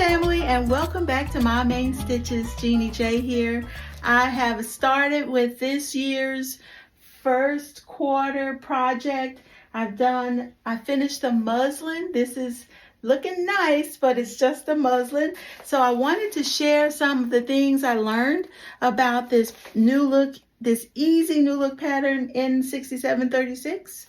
family, and welcome back to My Main Stitches. Jeannie J here. I have started with this year's first quarter project. I finished the muslin. This is looking nice, but it's just a muslin. So I wanted to share some of the things I learned about this new look, this easy new look pattern in 6736.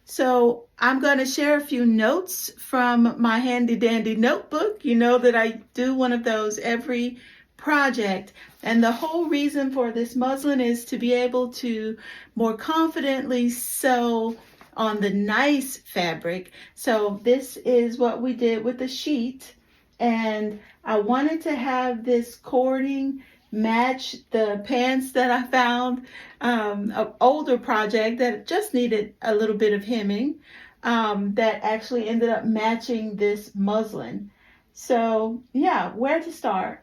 So I'm going to share a few notes from my handy dandy notebook. You know that I do one of those every project. And the whole reason for this muslin is to be able to more confidently sew on the nice fabric. So this is what we did with the sheet. And I wanted to have this cording match the pants that I found, an older project that just needed a little bit of hemming, that actually ended up matching this muslin. So yeah, where to start?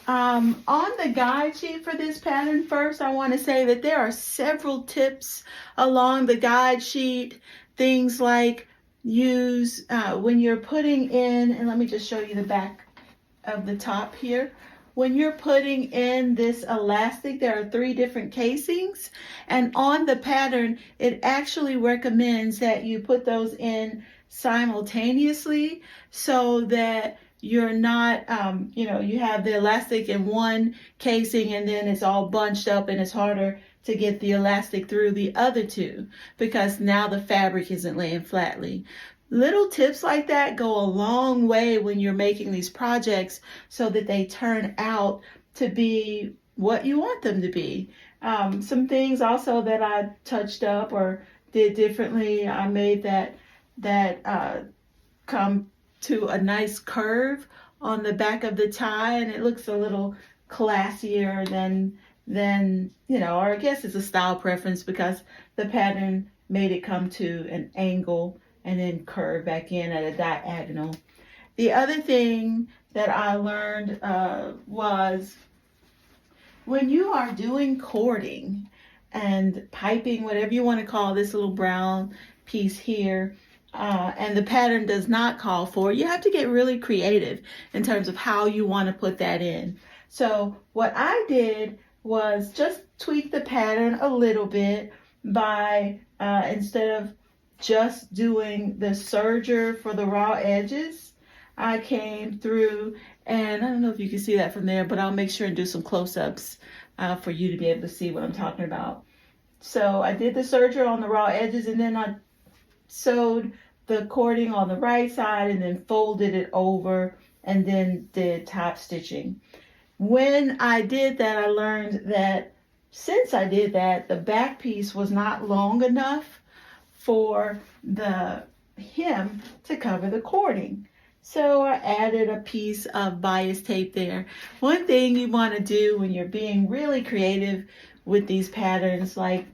On the guide sheet for this pattern, first I want to say that there are several tips along the guide sheet. Things like use when you're putting in, and let me just show you the back of the top here. When you're putting in this elastic, there are 3 different casings, and on the pattern it actually recommends that you put those in simultaneously so that you're not, you have the elastic in one casing and then it's all bunched up and it's harder to get the elastic through the other 2 because now the fabric isn't laying flatly. Little tips like that go a long way when you're making these projects so that they turn out to be what you want them to be. Some things also that I touched up or did differently, I made that come to a nice curve on the back of the tie, and it looks a little classier than or I guess it's a style preference because the pattern made it come to an angle and then curve back in at a diagonal. The other thing that I learned was when you are doing cording and piping, whatever you want to call this little brown piece here, and the pattern does not call for it, you have to get really creative in terms of how you want to put that in. So what I did was just tweak the pattern a little bit by instead of just doing the serger for the raw edges, I came through, and I don't know if you can see that from there, but I'll make sure and do some close-ups for you to be able to see what I'm talking about. So I did the serger on the raw edges, and then I sewed the cording on the right side and then folded it over and then did top stitching. When I did that, I learned that since I did that, the back piece was not long enough for the hem to cover the cording. So I added a piece of bias tape there. One thing you want to do when you're being really creative with these patterns, like,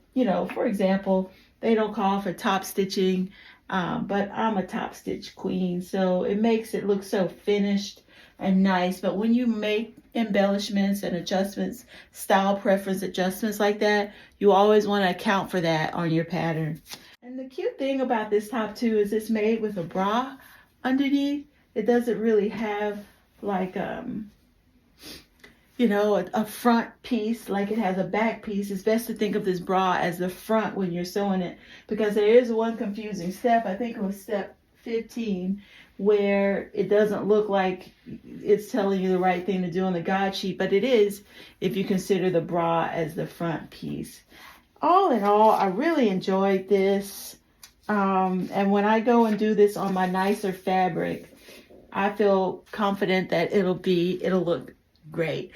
for example, they don't call for top stitching, but I'm a top stitch queen, so it makes it look so finished and nice. But when you make embellishments and adjustments, style preference adjustments like that, you always want to account for that on your pattern. And the cute thing about this top too is it's made with a bra underneath. It doesn't really have like a front piece like it has a back piece. It's best to think of this bra as the front when you're sewing it, because there is one confusing step, I think it was step 15, where it doesn't look like it's telling you the right thing to do on the guide sheet, but it is if you consider the bra as the front piece. All in all, I really enjoyed this. And when I go and do this on my nicer fabric, I feel confident that it'll look great.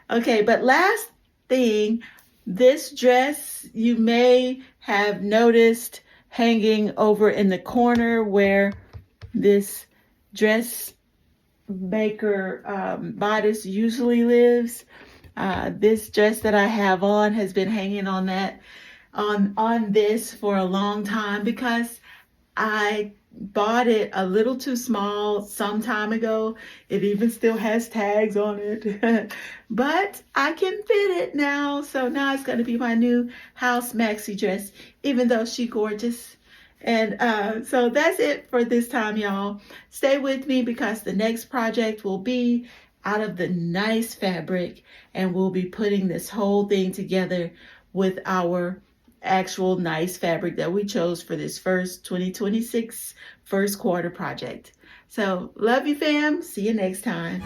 Okay, but last thing, this dress you may have noticed hanging over in the corner where this dressmaker bodice usually lives. This dress that I have on has been hanging on this for a long time because I bought it a little too small some time ago. It even still has tags on it, but I can fit it now. So now it's going to be my new house maxi dress, even though she's gorgeous And so that's it for this time, y'all. Stay with me because the next project will be out of the nice fabric, and we'll be putting this whole thing together with our actual nice fabric that we chose for this first 2026 first quarter project. So love you, fam. See you next time.